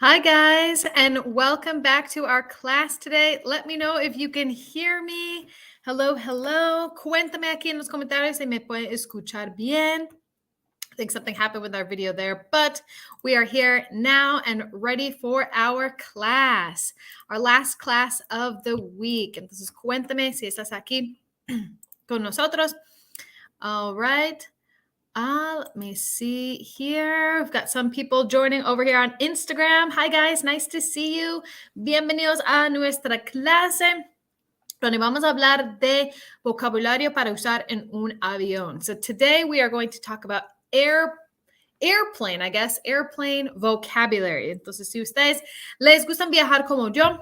Hi, guys, and welcome back to our class today. Let me know if you can hear me. Hello, hello. Cuéntame aquí en los comentarios si me puede escuchar bien. I think something happened with our video there, but we are here now and ready for our class, our last class of the week. Entonces, cuéntame si estás aquí con nosotros. All right. Let me see here. We've got some people joining over here on Instagram. Hi, guys. Nice to see you. Bienvenidos a nuestra clase, donde vamos a hablar de vocabulario para usar en un avión. So today we are going to talk about airplane, I guess, airplane vocabulary. Entonces, si ustedes les gustan viajar como yo,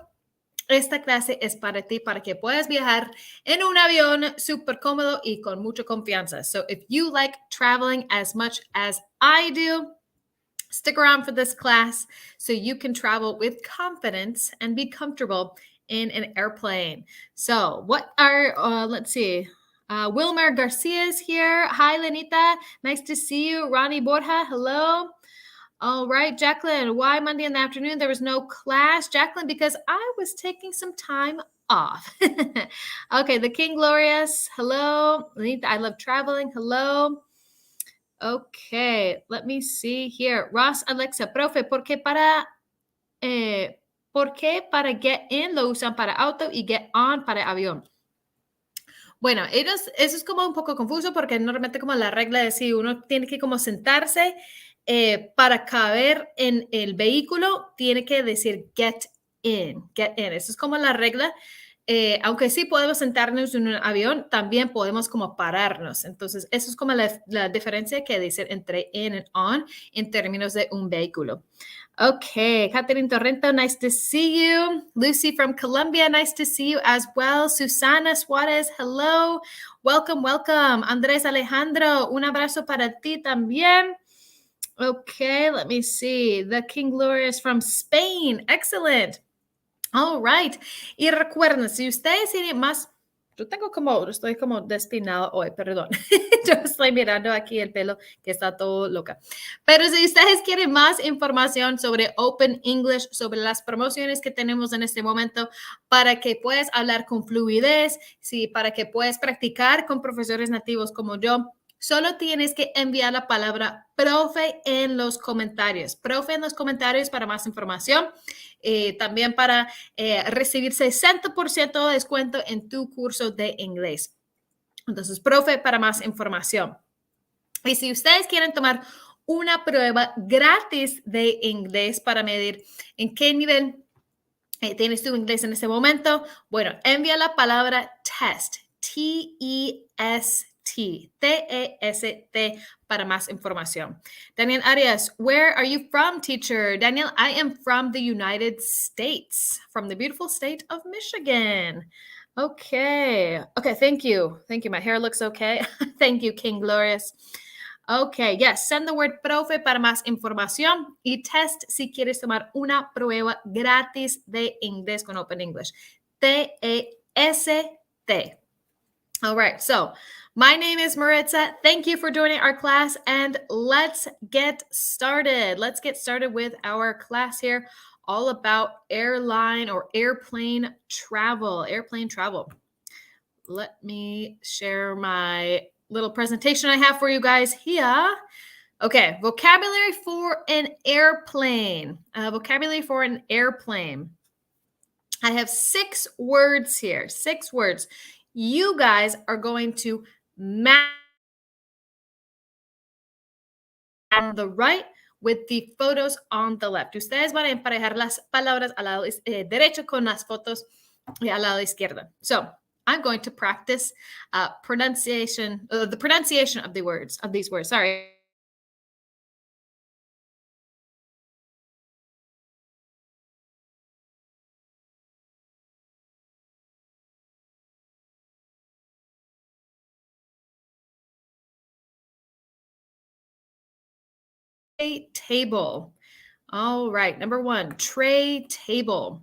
esta clase es para ti, para que puedas viajar en un avión súper cómodo y con mucha confianza. So if you like traveling as much as I do, stick around for this class so you can travel with confidence and be comfortable in an airplane. So let's see. Wilmer Garcia is here. Hi, Lenita. Nice to see you. Ronnie Borja, hello. All right, Jacqueline, why Monday in the afternoon? There was no class. Jacqueline, because I was taking some time off. Okay, the King Glorious, hello. Lenita, I love traveling, hello. Okay, let me see here. Ross Alexa, profe, ¿por qué para get in lo usan para auto y get on para avión? Bueno, eso es como un poco confuso porque normalmente como la regla de si uno tiene que como sentarse para caber en el vehículo, tiene que decir get in, get in. Eso es como la regla. Aunque sí podemos sentarnos en un avión, también podemos como pararnos. Entonces, eso es como la diferencia que dicen entre in and on en términos de un vehículo. Okay, Catherine Torrento, nice to see you. Lucy from Colombia, nice to see you as well. Susana Suarez, hello. Welcome, welcome. Andrés Alejandro, un abrazo para ti también. Okay, let me see. The King Glorious from Spain. Excellent. All right. Y recuerden, si ustedes tienen más, estoy como despeinado hoy, perdón. Yo estoy mirando aquí el pelo que está todo loca. Pero si ustedes quieren más información sobre Open English, sobre las promociones que tenemos en este momento, para que puedas hablar con fluidez, para que puedas practicar con profesores nativos como yo, solo tienes que enviar la palabra profe en los comentarios. Profe en los comentarios para más información. También para recibir 60% de descuento en tu curso de inglés. Entonces, profe para más información. Y si ustedes quieren tomar una prueba gratis de inglés para medir en qué nivel tienes tu inglés en este momento, bueno, envía la palabra test, T-E-S-T, T-E-S-T para más información. Daniel Arias, where are you from, teacher? Daniel, I am from the United States, from the beautiful state of Michigan. Okay, thank you. Thank you. My hair looks okay. Thank you, King Glorious. Okay, yes, send the word profe para más información y test si quieres tomar una prueba gratis de inglés con Open English. T-E-S-T. All right, so my name is Maritza. Thank you for joining our class, and let's get started. Let's get started with our class here, all about airline or airplane travel. Let me share my little presentation I have for you guys here. Okay, vocabulary for an airplane. I have 6 words here, 6 words. You guys are going to match on the right with the photos on the left. Ustedes van a emparejar las palabras al lado derecho con las fotos al lado izquierdo. So I'm going to practice the pronunciation of these words. Sorry. Table. All right, number 1, tray table.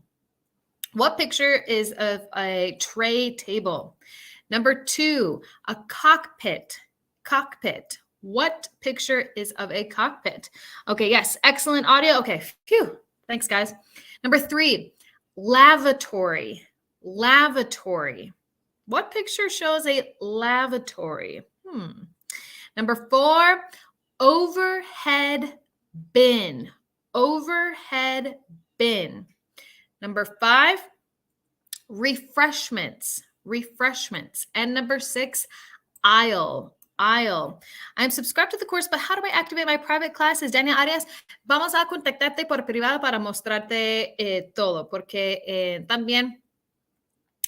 What picture is of a tray table? Number 2, a cockpit. What picture is of a cockpit? Okay, yes, excellent audio. Okay, phew, Thanks, guys. Number 3, lavatory. Lavatory. What picture shows a lavatory? Number 4, overhead bin. Overhead bin. Number 5, refreshments. Refreshments. And number 6, aisle. Aisle. I'm subscribed to the course, but how do I activate my private classes? Daniel Arias, vamos a contactarte por privado para mostrarte todo, porque también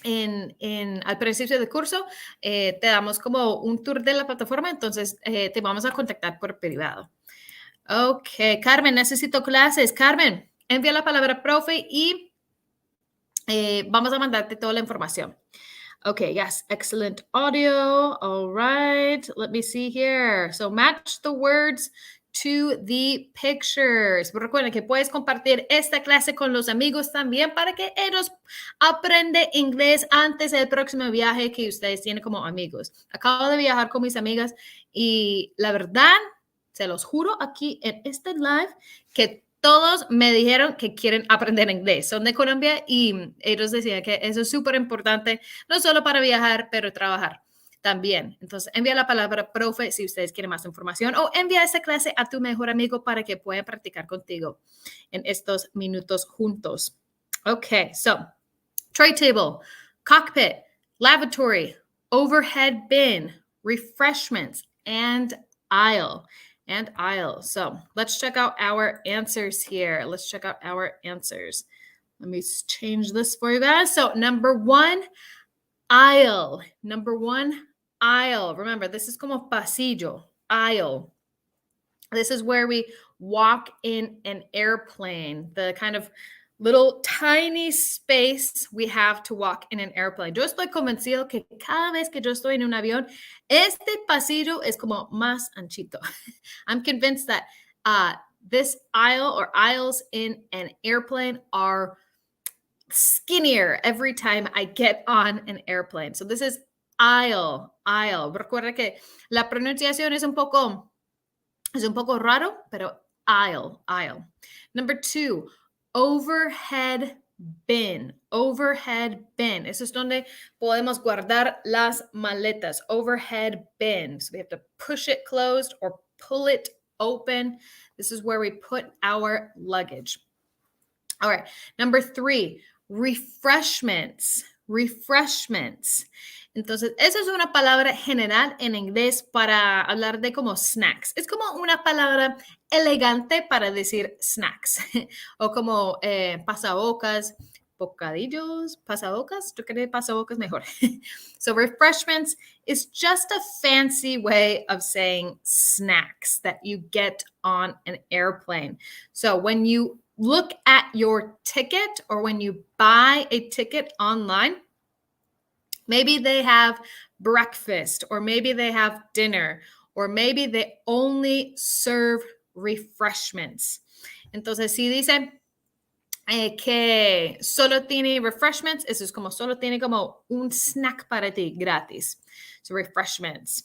al principio del curso te damos como un tour de la plataforma, entonces te vamos a contactar por privado. Ok, Carmen, necesito clases. Carmen, envía la palabra profe y vamos a mandarte toda la información. Okay, yes, excellent audio. All right, let me see here. So match the words to the pictures. Recuerden que puedes compartir esta clase con los amigos también para que ellos aprendan inglés antes del próximo viaje que ustedes tienen como amigos. Acabo de viajar con mis amigas y la verdad, se los juro aquí en este live que todos me dijeron que quieren aprender inglés. Son de Colombia y ellos decían que eso es súper importante, no solo para viajar, pero trabajar también. Entonces, envía la palabra profe si ustedes quieren más información o envía esa clase a tu mejor amigo para que pueda practicar contigo en estos minutos juntos. Okay, so tray table, cockpit, lavatory, overhead bin, refreshments, and aisle. So let's check out our answers here. Let's check out our answers. Let me change this for you guys. So number 1, aisle. Number 1, aisle. Remember, this is como pasillo, aisle. This is where we walk in an airplane, the kind of little tiny space we have to walk in an airplane. Yo estoy convencido que cada vez que yo estoy en un avión, este pasillo es como más anchito. I'm convinced that this aisle or aisles in an airplane are skinnier every time I get on an airplane. So this is aisle, aisle. Recuerda que la pronunciación es un poco raro, pero aisle, aisle. Number 2, overhead bin, overhead bin. Eso es donde podemos guardar las maletas, overhead bin. So we have to push it closed or pull it open. This is where we put our luggage. All right, number 3, refreshments, refreshments. Entonces, esa es una palabra general en inglés para hablar de como snacks. Es como una palabra elegante para decir snacks o como pasabocas, bocadillos, pasabocas. Yo creo que pasabocas mejor. So refreshments is just a fancy way of saying snacks that you get on an airplane. So when you look at your ticket or when you buy a ticket online, maybe they have breakfast, or maybe they have dinner, or maybe they only serve refreshments. Entonces, si dice que solo tiene refreshments, eso es como solo tiene como un snack para ti gratis. So refreshments.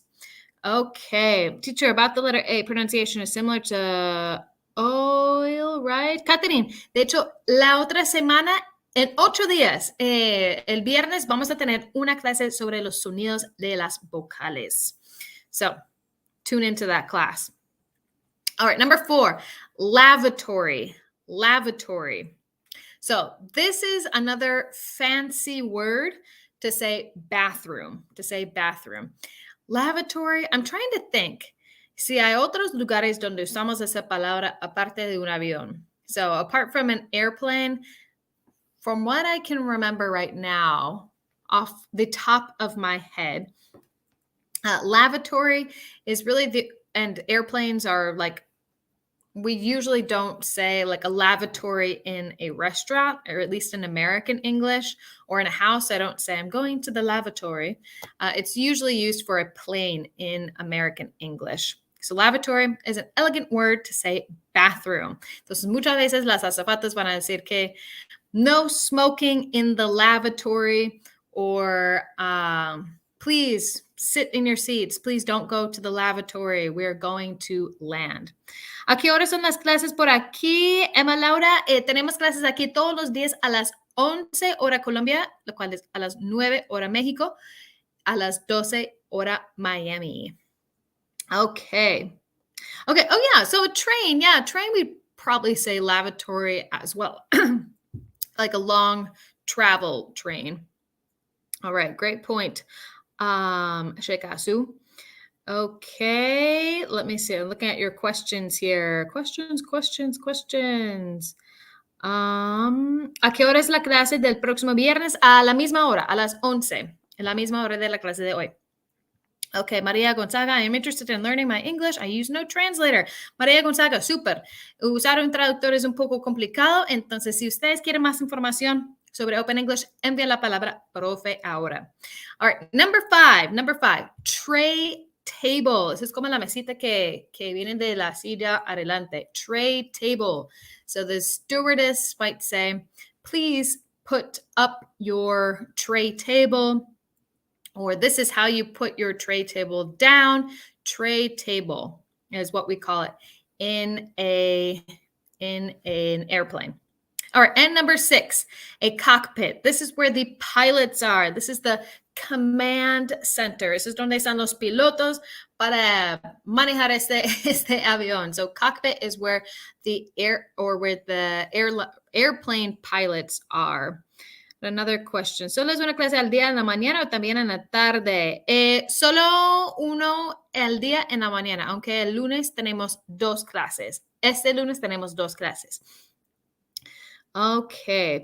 Okay, teacher, about the letter A, pronunciation is similar to oil, right? Catherine, de hecho, la otra semana, en 8 días, el viernes, vamos a tener una clase sobre los sonidos de las vocales. So, tune into that class. All right, number 4, lavatory, lavatory. So, this is another fancy word to say bathroom, Lavatory, I'm trying to think si hay otros lugares donde usamos esa palabra aparte de un avión. So, apart from an airplane, from what I can remember right now, off the top of my head, lavatory is really and airplanes are like, we usually don't say like a lavatory in a restaurant, or at least in American English, or in a house. I don't say I'm going to the lavatory. It's usually used for a plane in American English. So lavatory is an elegant word to say bathroom. Entonces, muchas veces las azafatas van a decir que no smoking in the lavatory, or please sit in your seats. Please don't go to the lavatory. We're going to land. ¿A qué horas son las clases por aquí, Emma Laura? Tenemos clases aquí todos los días a las 11 hora Colombia, lo cual es a las 9 hora México, a las 12 hora Miami. Okay. Okay. Oh, yeah. So a train. Yeah. Train, we'd probably say lavatory as well. Like a long travel train. All right. Great point. Shekasu. Okay. Let me see. I'm looking at your questions here. Questions. ¿A qué hora es la clase del próximo viernes? A la misma hora, a las 11. En la misma hora de la clase de hoy. Okay, María Gonzaga, I'm interested in learning my English. I use no translator. María Gonzaga, súper. Usar un traductor es un poco complicado, entonces si ustedes quieren más información sobre Open English, envíen la palabra profe ahora. All right, number five, tray table. Esa es como la mesita que viene de la silla adelante. Tray table. So the stewardess might say, please put up your tray table. Or this is how you put your tray table down. Tray table is what we call it in an airplane. All right, and number 6, a cockpit. This is where the pilots are. This is the command center. This is donde están los pilotos para manejar este avión. So cockpit is where the airplane pilots are. Another question. ¿Solo es una clase al día en la mañana o también en la tarde? Solo uno al día en la mañana, aunque el lunes tenemos 2 clases. Este lunes tenemos 2 clases. Ok,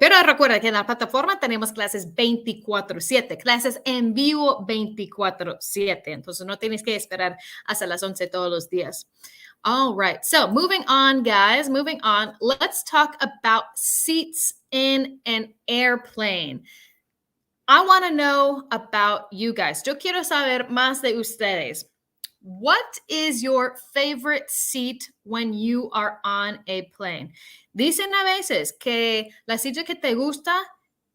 pero recuerda que en la plataforma tenemos clases 24/7, clases en vivo 24/7. Entonces no tienes que esperar hasta las 11 todos los días. All right, so moving on, guys, moving on. Let's talk about seats in an airplane. I want to know about you guys. Yo quiero saber más de ustedes. What is your favorite seat when you are on a plane? Dicen a veces que la silla que te gusta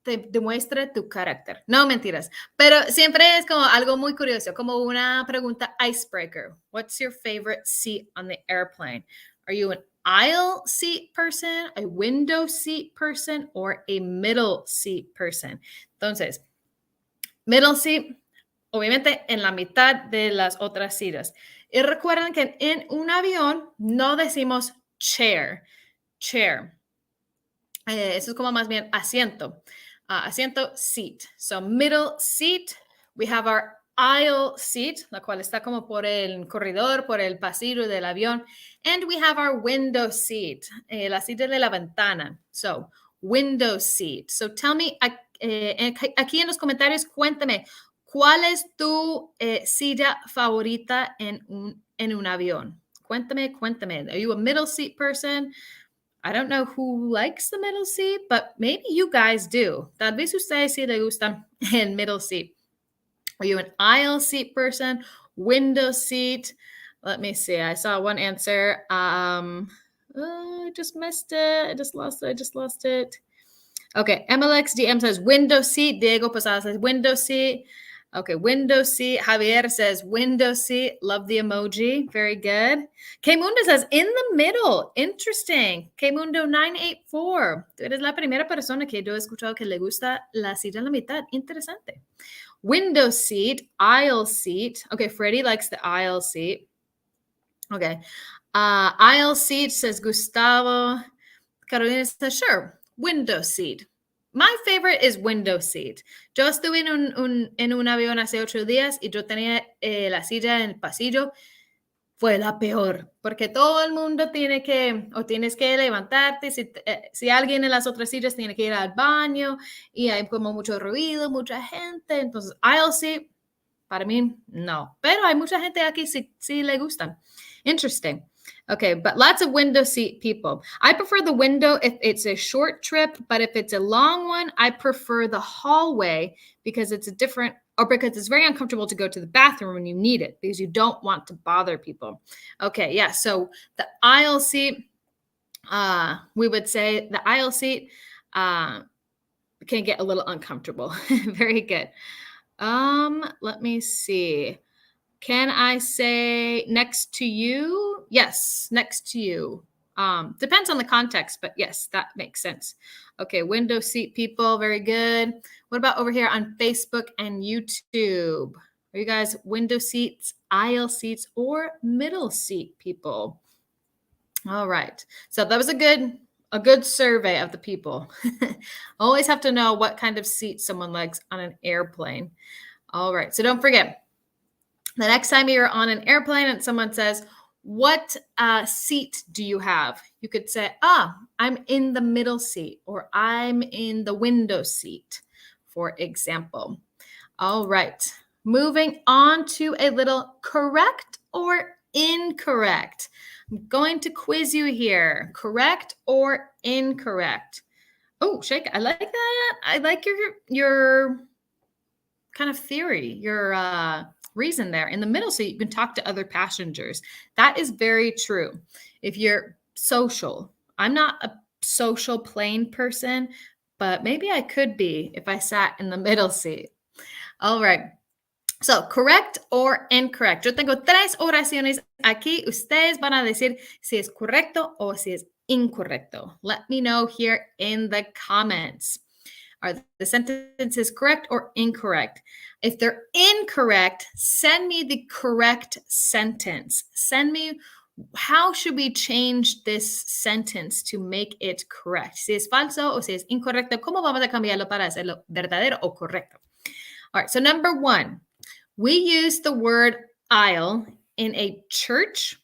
te demuestra tu carácter. No, mentiras. Pero siempre es como algo muy curioso, como una pregunta icebreaker. What's your favorite seat on the airplane? Are you an aisle seat person, a window seat person, or a middle seat person? Entonces, middle seat, obviamente en la mitad de las otras sillas. Y recuerden que en un avión no decimos chair. Eso es como más bien asiento. Asiento, seat. So middle seat, we have our aisle seat, la cual está como por el corredor, por el pasillo del avión. And we have our window seat, la silla de la ventana. So window seat. So tell me, aquí en los comentarios, cuéntame, ¿cuál es tu silla favorita en un avión? Cuéntame. Are you a middle seat person? I don't know who likes the middle seat, but maybe you guys do. Tal vez ustedes sí les gusta el middle seat. Are you an aisle seat person? Window seat? Let me see. I saw one answer. I just missed it. I just lost it. Okay. MLX DM says window seat. Diego Posada says window seat. Okay, window seat. Javier says window seat. Love the emoji. Very good. Kmundo says in the middle. Interesting. Kmundo 984. Tú eres la primera persona que yo he escuchado que le gusta la silla en la mitad. Interesante. Window seat. Aisle seat. Okay, Freddie likes the aisle seat. Okay. Aisle seat says Gustavo. Carolina says sure. Window seat. My favorite is window seat. Yo estuve en un avión hace 8 días y yo tenía la silla en el pasillo. Fue la peor, porque todo el mundo tienes que levantarte. Si alguien en las otras sillas tiene que ir al baño y hay como mucho ruido, mucha gente. Entonces, aisle seat, para mí, no. Pero hay mucha gente aquí sí le gustan. Interesting. Okay, but lots of window seat people. I prefer the window if it's a short trip, but if it's a long one, I prefer the hallway because it's because it's very uncomfortable to go to the bathroom when you need it because you don't want to bother people. Okay, yeah, so the aisle seat, we would say the aisle seat can get a little uncomfortable. Very good. Let me see. Can I say next to you? Yes, next to you. Depends on the context, but yes, that makes sense. Okay, window seat people, very good. What about over here on Facebook and YouTube? Are you guys window seats, aisle seats, or middle seat people? All right. So that was a good survey of the people. Always have to know what kind of seat someone likes on an airplane. All right. So don't forget, the next time you're on an airplane and someone says, what seat do you have? You could say, I'm in the middle seat, or I'm in the window seat, for example. All right. Moving on to a little correct or incorrect. I'm going to quiz you here. Correct or incorrect? Oh, Shake, I like that. I like your kind of theory, your reason there. In the middle seat, you can talk to other passengers. That is very true. If you're social, I'm not a social plane person, but maybe I could be if I sat in the middle seat. All right. So, correct or incorrect. Yo tengo 3 oraciones aquí. Ustedes van a decir si es correcto o si es incorrecto. Let me know here in the comments. Are the sentences correct or incorrect? If they're incorrect, send me the correct sentence. Send me how should we change this sentence to make it correct. Si es falso o si es incorrecto, ¿cómo vamos a cambiarlo para hacerlo verdadero o correcto? All right, so number 1, we use the word aisle in a church,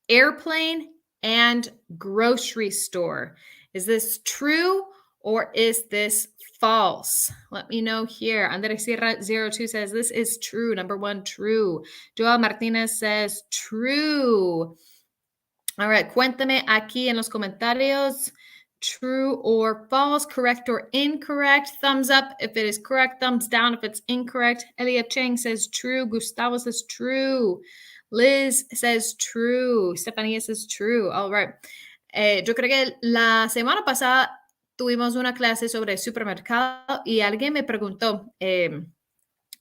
airplane, and grocery store. Is this true or is this false? Let me know here. Andres Sierra 02 says this is true. Number 1, true. Joel Martinez says true. All right, cuéntame aquí en los comentarios. True or false, correct or incorrect. Thumbs up if it is correct, thumbs down if it's incorrect. Elia Cheng says true. Gustavo says true. Liz says true. Stephanie says true. All right. Yo creo que la semana pasada tuvimos una clase sobre supermercado y alguien me preguntó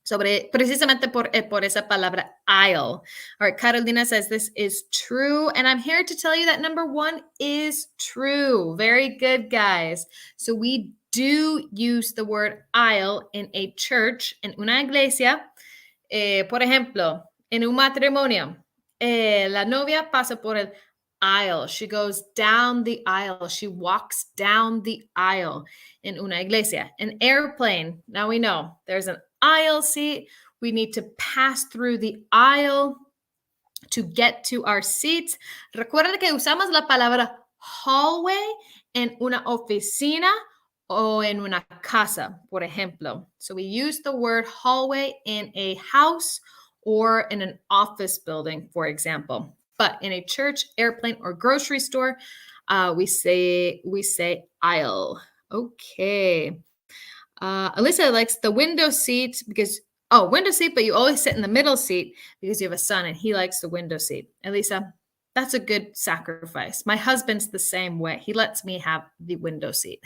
sobre precisamente por esa palabra aisle. All right, Carolina says this is true, and I'm here to tell you that number 1 is true. Very good, guys. So we do use the word aisle in a church, en una iglesia. Por ejemplo, en un matrimonio, la novia pasa por el aisle. She goes down the aisle. She walks down the aisle in una iglesia. An airplane, now we know there's an aisle seat. We need to pass through the aisle to get to our seats. Recuerda que usamos la palabra hallway en una oficina o en una casa, por ejemplo. So we use the word hallway in a house or in an office building, for example. But in a church, airplane, or grocery store, we say aisle. Okay. Alyssa likes the window seat because, window seat, but you always sit in the middle seat because you have a son and he likes the window seat. Alyssa, that's a good sacrifice. My husband's the same way. He lets me have the window seat.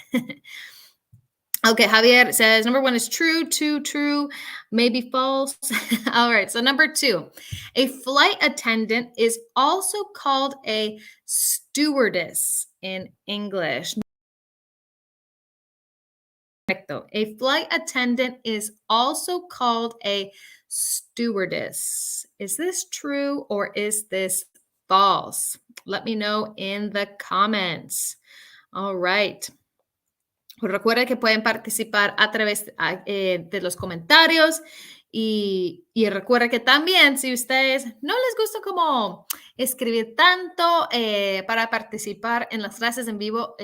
Okay, Javier says number 1 is true, 2 true, maybe false. All right, so number 2, a flight attendant is also called a stewardess in English. A flight attendant is also called a stewardess. Is this true or is this false? Let me know in the comments. All right. Recuerden que pueden participar a través de los comentarios y recuerden que también si ustedes no les gusta como escribir tanto para participar en las clases en vivo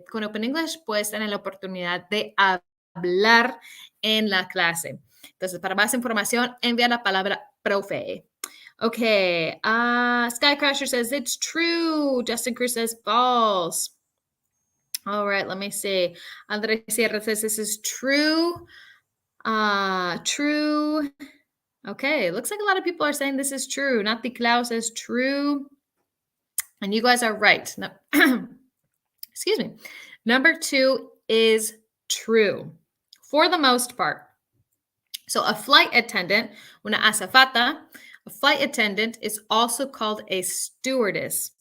con Open English, pues tienen la oportunidad de hablar en la clase. Entonces, para más información, envía la palabra profe. Okay, Sky Crasher says it's true. Justin Cruz says false. All right, let me see. Andres Sierra says this is true. True. Okay, looks like a lot of people are saying this is true. Nati Clau says true. And you guys are right. No, excuse me. Number 2 is true. For the most part, So a flight attendant, una azafata, a flight attendant is also called a stewardess.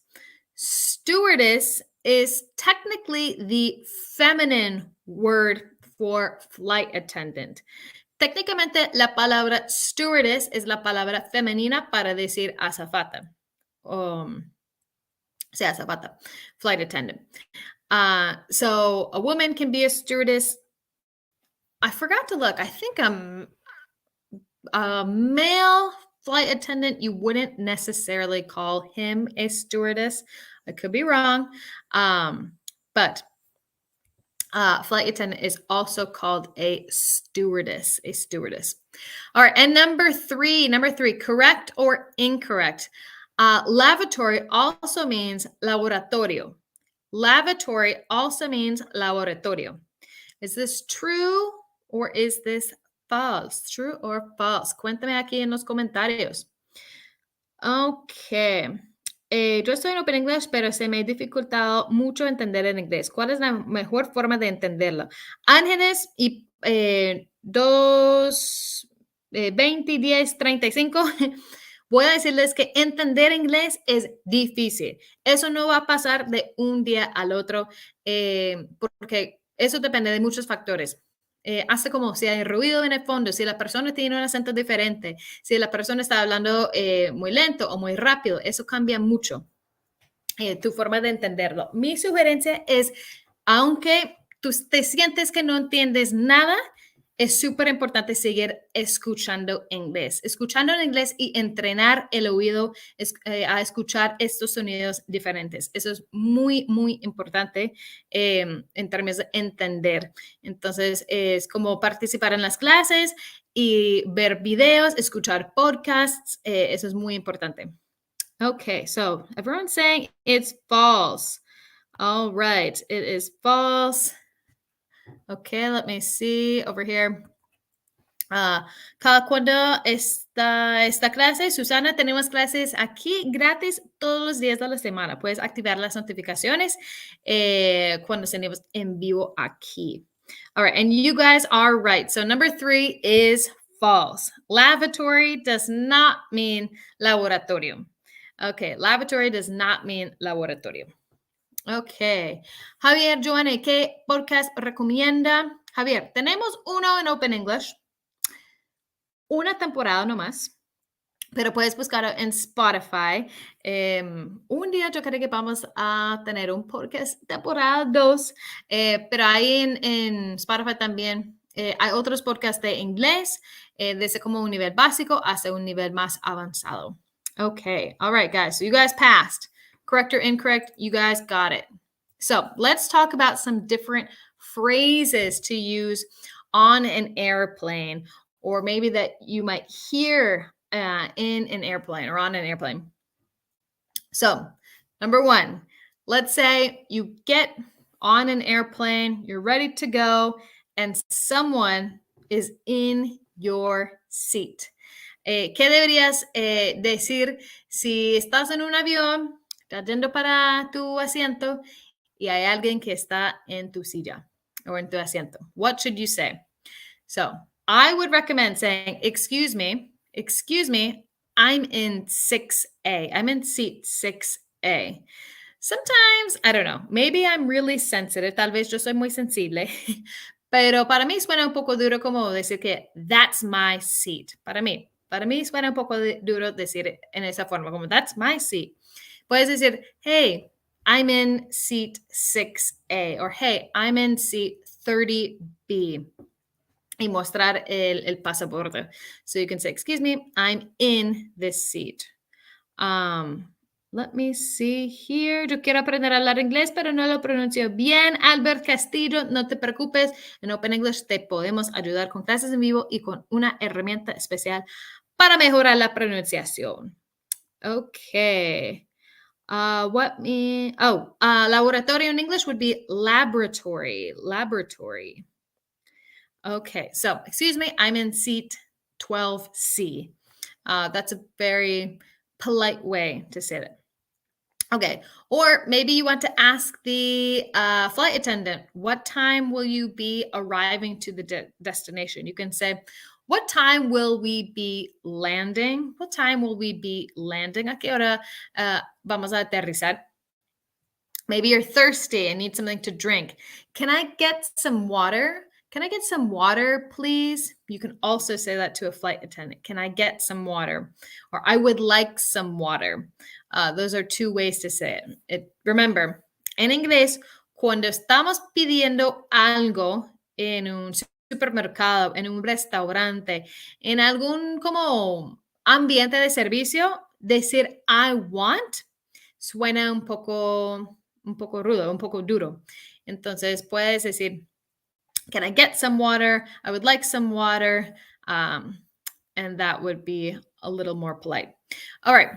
Stewardess is technically the feminine word for flight attendant. Técnicamente, la palabra stewardess es la palabra femenina para decir azafata. Sí, azafata, flight attendant. So a woman can be a stewardess. I forgot to look. I think a male flight attendant, you wouldn't necessarily call him a stewardess. I could be wrong. But flight attendant is also called a stewardess, a stewardess. All right. And number three, correct or incorrect. Lavatory also means laboratorio. Lavatory also means laboratorio. Is this true or is this false? True or false? Cuéntame aquí en los comentarios. Ok. Yo estoy en Open English, pero se me ha dificultado mucho entender el inglés. ¿Cuál es la mejor forma de entenderlo? Ángeles y 2, 20, 10, 35. Voy a decirles que entender inglés es difícil. Eso no va a pasar de un día al otro, porque eso depende de muchos factores. Hace como si hay ruido en el fondo, si la persona tiene un acento diferente, si la persona está hablando muy lento o muy rápido, eso cambia mucho tu forma de entenderlo. Mi sugerencia es, aunque tú te sientes que no entiendes nada, es súper importante seguir escuchando inglés. Escuchando en inglés y entrenar el oído a escuchar estos sonidos diferentes. Eso es muy, muy importante en términos de entender. Entonces, es como participar en las clases y ver videos, escuchar podcasts. Eso es muy importante. Okay, so everyone's saying it's false. All right, it is false. Okay, let me see over here. Cada cuando esta clase, Susana, tenemos clases aquí gratis todos los días de la semana. Puedes activar las notificaciones cuando tenemos en vivo aquí. All right, and you guys are right. So number 3 is false. Lavatory does not mean laboratorio. Okay, lavatory does not mean laboratorio. Ok. Javier, Joana, ¿qué podcast recomienda? Javier, tenemos uno en Open English, una temporada nomás, pero puedes buscarlo en Spotify. Un día yo creo que vamos a tener un podcast temporada 2, pero ahí en Spotify también hay otros podcasts de inglés, desde como un nivel básico hasta un nivel más avanzado. Okay, all right, guys. So you guys passed. Correct or incorrect, you guys got it. So let's talk about some different phrases to use on an airplane, or maybe that you might hear in an airplane or on an airplane. So, number 1, let's say you get on an airplane, you're ready to go, and someone is in your seat. ¿Qué deberías decir si estás en un avión, estás yendo para tu asiento y hay alguien que está en tu silla or en tu asiento? What should you say? So I would recommend saying, excuse me, I'm in 6A. I'm in seat 6A. Sometimes, I don't know, maybe I'm really sensitive. Tal vez yo soy muy sensible. Pero para mí suena un poco duro como decir que that's my seat. Para mí suena un poco duro decir en esa forma, como that's my seat. Puedes decir, hey, I'm in seat 6A, or hey, I'm in seat 30B. Y mostrar el pasaporte. So you can say, excuse me, I'm in this seat. Let me see here. Yo quiero aprender a hablar inglés, pero no lo pronuncio bien. Albert Castillo, no te preocupes. En Open English te podemos ayudar con clases en vivo y con una herramienta especial para mejorar la pronunciación. Okay. Laboratorio in English would be laboratory. Laboratory. Okay, so excuse me, I'm in seat 12C. That's a very polite way to say that. Okay, or maybe you want to ask the flight attendant, what time will you be arriving to the destination? You can say, What time will we be landing? What time will we be landing? ¿A qué hora vamos a aterrizar? Maybe you're thirsty and need something to drink. Can I get some water? Can I get some water, please? You can also say that to a flight attendant. Can I get some water? Or I would like some water. Those are two ways to say it. Remember, en inglés, cuando estamos pidiendo algo en un supermercado, en un restaurante, en algún como ambiente de servicio, decir I want suena un poco rudo, un poco duro. Entonces puedes decir, can I get some water? I would like some water. And that would be a little more polite. All right.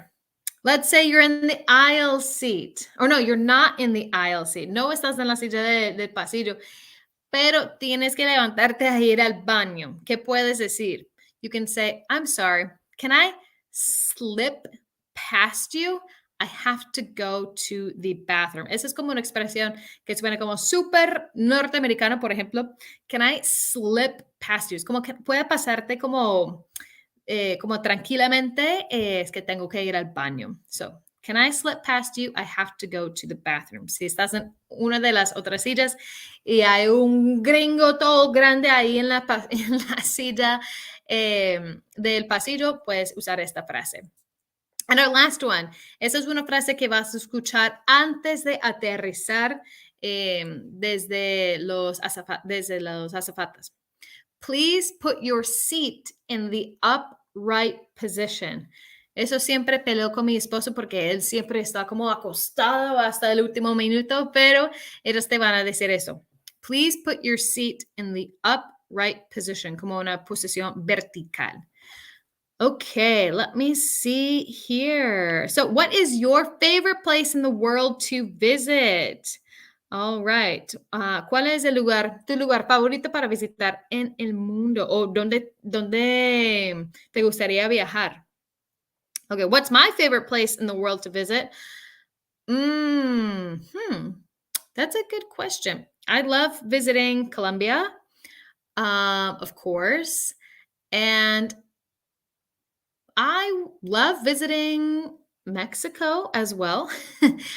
Let's say you're in the aisle seat. Or no, you're not in the aisle seat. No estás en la silla del pasillo, pero tienes que levantarte a ir al baño. ¿Qué puedes decir? You can say, I'm sorry. Can I slip past you? I have to go to the bathroom. Esa es como una expresión que suena como súper norteamericano, por ejemplo. Can I slip past you? Es como que puede pasarte como tranquilamente. Es que tengo que ir al baño. So, can I slip past you? I have to go to the bathroom. Si estás en una de las otras sillas y hay un gringo todo grande ahí en la silla del pasillo, puedes usar esta frase. And our last one, esa es una frase que vas a escuchar antes de aterrizar desde los azafatas. Please put your seat in the upright position. Eso siempre peleo con mi esposo porque él siempre está como acostado hasta el último minuto, pero ellos te van a decir eso. Please put your seat in the upright position, como una posición vertical. Okay, let me see here. So, what is your favorite place in the world to visit? All right. ¿Cuál es tu lugar favorito para visitar en el mundo? ¿O dónde te gustaría viajar? Okay, what's my favorite place in the world to visit? That's a good question. I love visiting Colombia, of course. And I love visiting Mexico as well.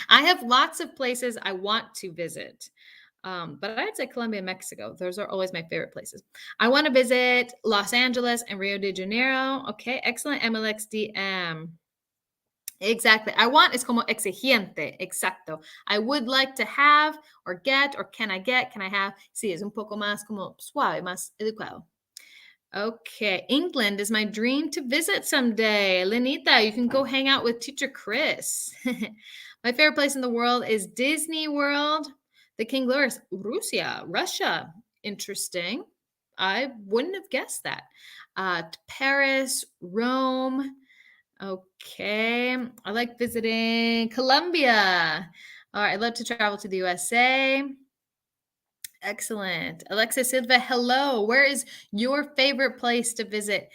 I have lots of places I want to visit. But I'd say Colombia and Mexico. Those are always my favorite places. I want to visit Los Angeles and Rio de Janeiro. Okay, excellent. MLXDM. Exactly. I want is como exigente. Exacto. I would like to have or get or can I get, can I have. Sí, es un poco más como suave, más educado. Okay, England is my dream to visit someday. Lenita, you can go hang out with teacher Chris. My favorite place in the world is Disney World. The King Louis, Russia. Interesting. I wouldn't have guessed that. Paris, Rome. Okay, I like visiting Colombia. All right, I'd love to travel to the USA. Excellent. Alexa Silva, hello. Where is your favorite place to visit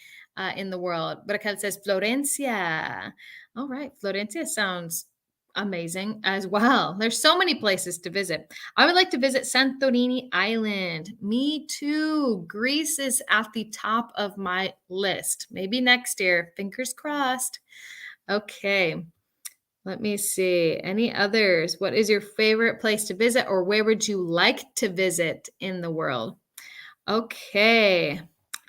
in the world? Raquel says Florencia. All right. Florencia sounds amazing as well. There's so many places to visit. I would like to visit Santorini Island. Me too. Greece is at the top of my list. Maybe next year. Fingers crossed. Okay. Let me see. Any others? What is your favorite place to visit, or where would you like to visit in the world? Okay.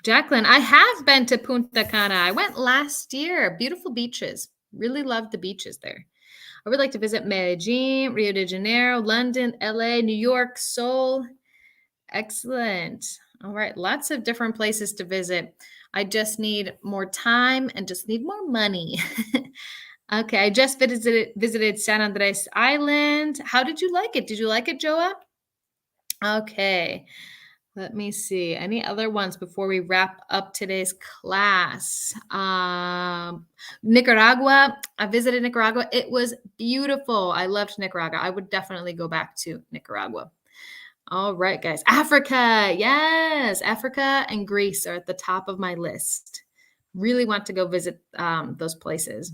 Jacqueline, I have been to Punta Cana. I went last year. Beautiful beaches. Really loved the beaches there. I would like to visit Medellin, Rio de Janeiro, London, LA, New York, Seoul. Excellent. All right. Lots of different places to visit. I just need more time and just need more money. Okay, I just visited San Andres Island. How did you like it? Did you like it, Joa? Okay, let me see. Any other ones before we wrap up today's class? Nicaragua. I visited Nicaragua. It was beautiful. I loved Nicaragua. I would definitely go back to Nicaragua. All right, guys. Africa. Yes, Africa and Greece are at the top of my list. Really want to go visit those places.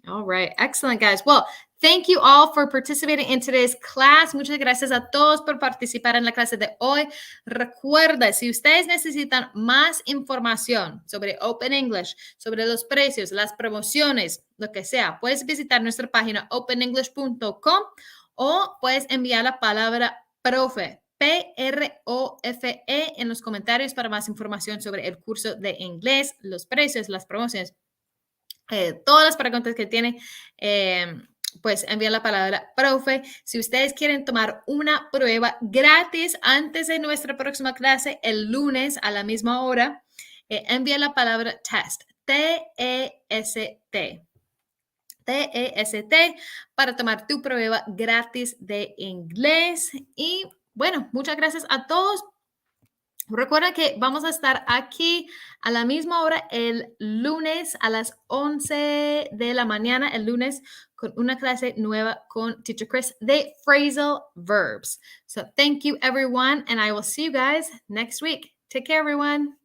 All right. Excellent, guys. Well, Thank you all for participating in today's class. Muchas gracias a todos por participar en la clase de hoy. Recuerda, si ustedes necesitan más información sobre Open English, sobre los precios, las promociones, lo que sea, puedes visitar nuestra página openenglish.com o puedes enviar la palabra profe, PROFE, en los comentarios para más información sobre el curso de inglés, los precios, las promociones, todas las preguntas que tiene. Pues envía la palabra profe. Si ustedes quieren tomar una prueba gratis antes de nuestra próxima clase, el lunes a la misma hora, envía la palabra test, T-E-S-T. T-E-S-T para tomar tu prueba gratis de inglés. Y bueno, muchas gracias a todos. Recuerda que vamos a estar aquí a la misma hora el lunes a las 11 de la mañana, el lunes con una clase nueva con Teacher Chris de phrasal verbs. So thank you everyone and I will see you guys next week. Take care everyone.